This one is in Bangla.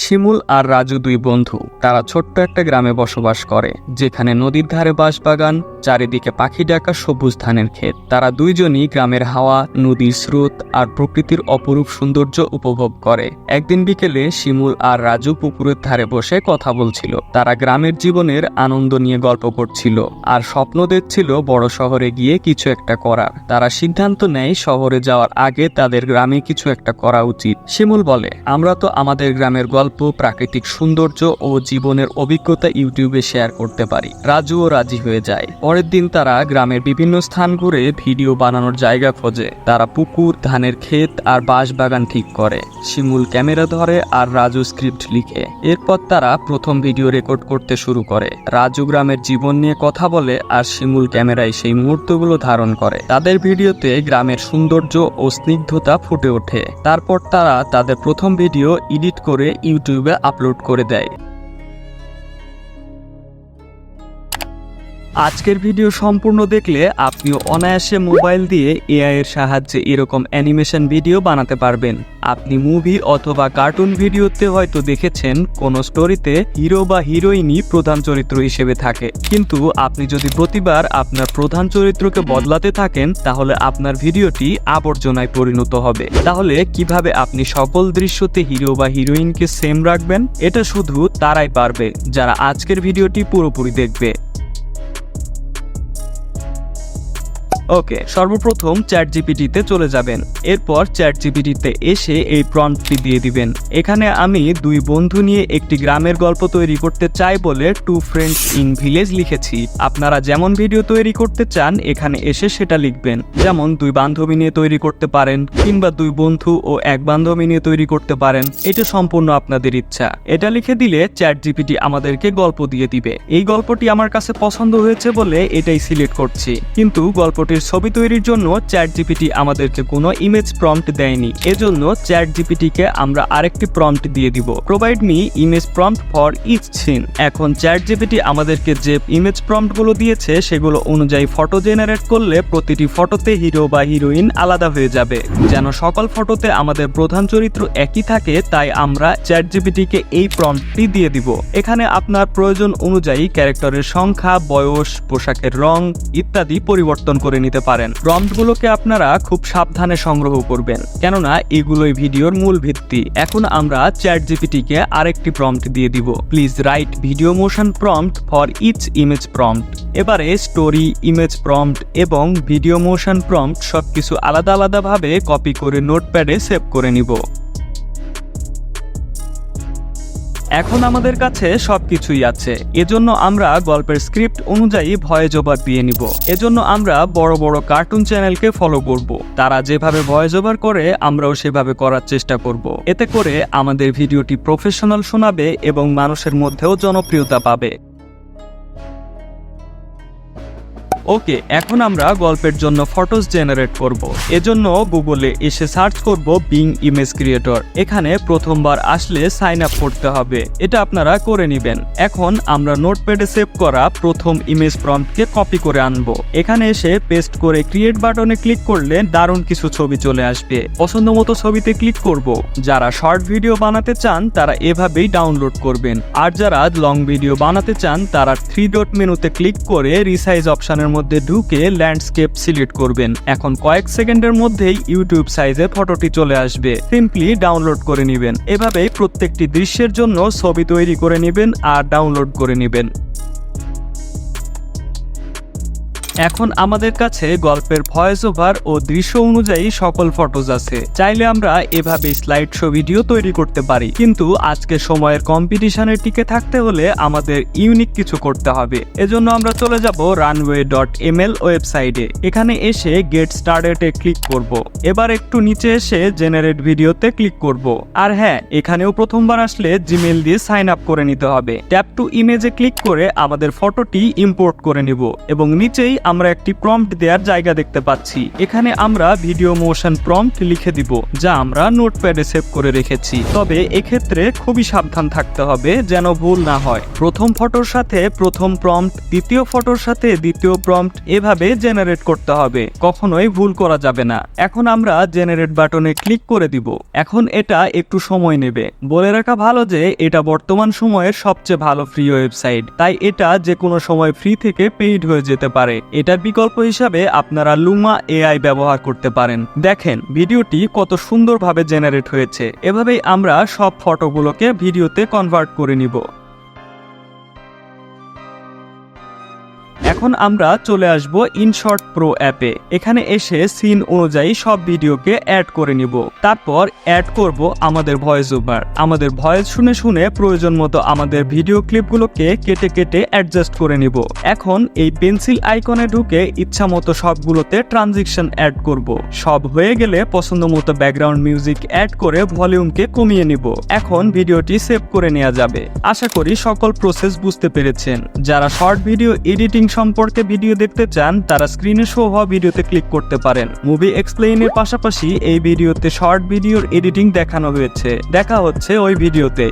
শিমুল আর রাজু দুই বন্ধু। তারা ছোট্ট একটা গ্রামে বসবাস করে, যেখানে নদীর ধারে বাঁশবাগান, চারিদিকে পাখি ডাকা সবুজ ধানের ক্ষেত। তারা দুইজনই গ্রামের হাওয়া, নদীর স্রোত আর প্রকৃতির অপরূপ সৌন্দর্য উপভোগ করে। একদিন বিকেলে শিমুল আর রাজু পুকুরের ধারে বসে কথা বলছিল। তারা গ্রামের জীবনের আনন্দ নিয়ে গল্প করছিল আর স্বপ্ন দেখছিল বড় শহরে গিয়ে কিছু একটা করার। তারা সিদ্ধান্ত নেয় শহরে যাওয়ার আগে তাদের গ্রামে কিছু একটা করা উচিত। শিমুল বলে, আমরা তো আমাদের গ্রামের গল্প, প্রাকৃতিক সৌন্দর্য ও জীবনের অভিজ্ঞতা ইউটিউবে শেয়ার করতে পারি। রাজুও রাজি হয়ে যায়। পরের দিন তারা গ্রামের বিভিন্ন স্থান ঘুরে ভিডিও বানানোর জায়গা খোঁজে। তারা পুকুর, ধানের ক্ষেত আর বাঁশবাগান ঠিক করে। শিমুল ক্যামেরা ধরে আর রাজু স্ক্রিপ্ট লিখে। এরপর তারা প্রথম ভিডিও রেকর্ড করতে শুরু করে। রাজু গ্রামের জীবন নিয়ে কথা বলে আর শিমুল ক্যামেরায় সেই মুহূর্তগুলো ধারণ করে। তাদের ভিডিওতে গ্রামের সৌন্দর্য ও স্নিগ্ধতা ফুটে ওঠে। তারপর তারা তাদের প্রথম ভিডিও এডিট করে ইউটিউবে আপলোড করে দেয়। আজকের ভিডিও সম্পূর্ণ দেখলে আপনিও অনায়াসে মোবাইল দিয়ে এআই এর সাহায্যে এরকম অ্যানিমেশন ভিডিও বানাতে পারবেন। আপনি মুভি অথবা কার্টুন ভিডিওতে হয়তো দেখেছেন কোনো স্টোরিতে হিরো বা হিরোইনই প্রধান চরিত্র হিসেবে থাকে, কিন্তু আপনি যদি প্রতিবার আপনার প্রধান চরিত্রকে বদলাতে থাকেন তাহলে আপনার ভিডিওটি আবর্জনায় পরিণত হবে। তাহলে কিভাবে আপনি সকল দৃশ্যতে হিরো বা হিরোইনকে সেম রাখবেন? এটা শুধু তারাই পারবে যারা আজকের ভিডিওটি পুরোপুরি দেখবে। ওকে, সর্বপ্রথম চ্যাটজিপিটিতে চলে যাবেন। এরপর চ্যাটজিপিটিতে এসে এই প্রম্পটটি দিয়ে দিবেন। এখানে আমি দুই বন্ধু নিয়ে একটি গ্রামের গল্প তৈরি করতে চাই বলে 2 friends in village লিখেছি। আপনারা যেমন ভিডিও তৈরি করতে চান এখানে এসে সেটা লিখবেন। যেমন দুই বান্ধবী নিয়ে তৈরি করতে পারেন, কিংবা দুই বন্ধু ও এক বান্ধবী নিয়ে তৈরি করতে পারেন। এটা সম্পূর্ণ আপনাদের ইচ্ছা। এটা লিখে দিলে চ্যাটজিপিটি আমাদেরকে গল্প দিয়ে দিবে। এই গল্পটি আমার কাছে পছন্দ হয়েছে বলে এটাই সিলেক্ট করছি, কিন্তু গল্পটি ছবি তৈরির জন্য চ্যাটজিপিটি আমাদেরকে কোনো ইমেজ প্রম্পট দেয়নি। এজন্য চ্যাটজিপিটিকে আমরা আরেকটি প্রম্পট দিয়ে দিব, provide me image prompt for each scene. এখন চ্যাটজিপিটি আমাদেরকে যে ইমেজ প্রম্পটগুলো দিয়েছে সেগুলো অনুযায়ী ফটো জেনারেট করলে প্রতিটি ফটোতে হিরো বা হিরোইন আলাদা হয়ে যাবে। যেন সকল ফটোতে আমাদের প্রধান চরিত্র একই থাকে, তাই আমরা চ্যাটজিপিটিকে এই প্রম্পটটি দিয়ে দিব। এখানে আপনার প্রয়োজন অনুযায়ী ক্যারেক্টারের সংখ্যা, বয়স, পোশাকের রং ইত্যাদি পরিবর্তন করে নিতে পারেন। প্রম্পটগুলোকে আপনারা খুব সাবধানে সংগ্রহ করবেন, কেননা এগুলোই ভিডিওর মূল ভিত্তি। এখন আমরা চ্যাটজিপিটিকে আরেকটি প্রম্পট দিয়ে দিব, please write video motion prompt for each image prompt. এবারে স্টোরি, ইমেজ প্রম্পট এবং ভিডিও মোশন প্রম্পট সবকিছু আলাদা আলাদাভাবে কপি করে নোটপ্যাডে সেভ করে নিব। এখন আমাদের কাছে সবকিছুই আছে। এজন্য আমরা গল্পের স্ক্রিপ্ট অনুযায়ী ভয়েস ওভার দিয়ে নিব। এজন্য আমরা বড় বড় কার্টুন চ্যানেলকে ফলো করব। তারা যেভাবে ভয়েস ওভার করে আমরাও সেভাবে করার চেষ্টা করব। এতে করে আমাদের ভিডিওটি প্রফেশনাল শোনাবে এবং মানুষের মধ্যেও জনপ্রিয়তা পাবে। ওকে, এখন আমরা গল্পের জন্য ফটোস জেনারেট করব। এজন্য গুগলে এসে সার্চ করব বিং ইমেজ ক্রিয়েটর। এখানে প্রথমবার আসলে সাইন আপ করতে হবে, এটা আপনারা করে নেবেন। এখন আমরা নোটপ্যাডে সেভ করা প্রথম ইমেজ প্রম্পটকে কপি করে আনবো। এখানে এসে পেস্ট করে ক্রিয়েট বাটনে ক্লিক করলে দারুণ কিছু ছবি চলে আসবে। পছন্দ মতো ছবিতে ক্লিক করব। যারা শর্ট ভিডিও বানাতে চান তারা এভাবেই ডাউনলোড করবেন, আর যারা লং ভিডিও বানাতে চান তারা 3 ডট মেনুতে ক্লিক করে রিসাইজ অপশনের মধ্যে ঢুকে ল্যান্ডস্কেপ সিলেক্ট করবেন। এখন কয়েক সেকেন্ডের মধ্যেই ইউটিউব সাইজে ফটোটি চলে আসবে। সিম্পলি ডাউনলোড করে নেবেন। এভাবেই প্রত্যেকটি দৃশ্যের জন্য ছবি তৈরি করে নেবেন আর ডাউনলোড করে নেবেন। এখন আমাদের কাছে গল্পের ভয়েস ওভার ও দৃশ্য অনুযায়ী সকল ফটোজ আছে। চাইলে আমরা এভাবে স্লাইড শো ভিডিও তৈরি করতে পারি, কিন্তু আজকে সময়ের কম্পিটিশনে টিকে থাকতে হলে আমাদের ইউনিক কিছু করতে হবে। এজন্য আমরা চলে যাব runway.ml ওয়েবসাইটে। এখানে এসে গেট স্টার্টেডে ক্লিক করব। এবার একটু নিচে এসে জেনারেট ভিডিওতে ক্লিক করব। আর হ্যাঁ, এখানেও প্রথমবার আসলে জিমেইল দিয়ে সাইন আপ করে নিতে হবে। ট্যাপ টু ইমেজে ক্লিক করে আমাদের ফটোটি ইম্পোর্ট করে নিব এবং নিচেই আমরা একটি প্রম্পট দেওয়ার জায়গা দেখতে পাচ্ছি। এখানে আমরা ভিডিও মোশন প্রম্পট লিখে দিব, যা আমরা নোটপ্যাডে সেভ করে রেখেছি। তবে এক্ষেত্রে খুবই সাবধান থাকতে হবে যেন ভুল না হয়। প্রথম ফটোর সাথে প্রথম প্রম্পট, দ্বিতীয় ফটোর সাথে দ্বিতীয় প্রম্পট এভাবে জেনারেট করতে হবে, কখনোই ভুল করা যাবে না। এখন আমরা জেনারেট বাটনে ক্লিক করে দিব। এখন এটা একটু সময় নেবে। বলে রাখা ভালো যে এটা বর্তমান সময়ের সবচেয়ে ভালো ফ্রি ওয়েবসাইট, তাই এটা যে কোনো সময় ফ্রি থেকে পেইড হয়ে যেতে পারে। এটার বিকল্প হিসাবে আপনারা লুমা এআই ব্যবহার করতে পারেন। দেখেন ভিডিওটি কত সুন্দরভাবে জেনারেট হয়েছে। এভাবেই আমরা সব ফটোগুলোকে ভিডিওতে কনভার্ট করে নিব। এখন আমরা চলে আসব ইনশট প্রো অ্যাপে। এখানে এসে সিন অনুযায়ী সব ভিডিওকে অ্যাড করে নিব। তারপর অ্যাড করব আমাদের ভয়েস ওভার। আমাদের ভয়েস শুনে শুনে প্রয়োজন মতো আমাদের ভিডিও ক্লিপগুলোকে কেটে কেটে অ্যাডজাস্ট করে নিব। এখন এই পেন্সিল আইকনে ঢুকে ইচ্ছা মতো সবগুলোতে ট্রানজিশন অ্যাড করব। সব হয়ে গেলে পছন্দ মতো ব্যাকগ্রাউন্ড মিউজিক অ্যাড করে ভলিউমকে কমিয়ে নিব। এখন ভিডিওটি সেভ করে নেওয়া যাবে। আশা করি সকল প্রসেস বুঝতে পেরেছেন। যারা শর্ট ভিডিও এডিটিং সম্পর্কে ভিডিও দেখতে চান তারা স্ক্রিনে শো হওয়া ভিডিওতে ক্লিক করতে পারেন। মুভি এক্সপ্লেইনের পাশাপাশি এই ভিডিওতে শর্ট ভিডিওর এডিটিং দেখানো হয়েছে। দেখা হচ্ছে ওই ভিডিওতে।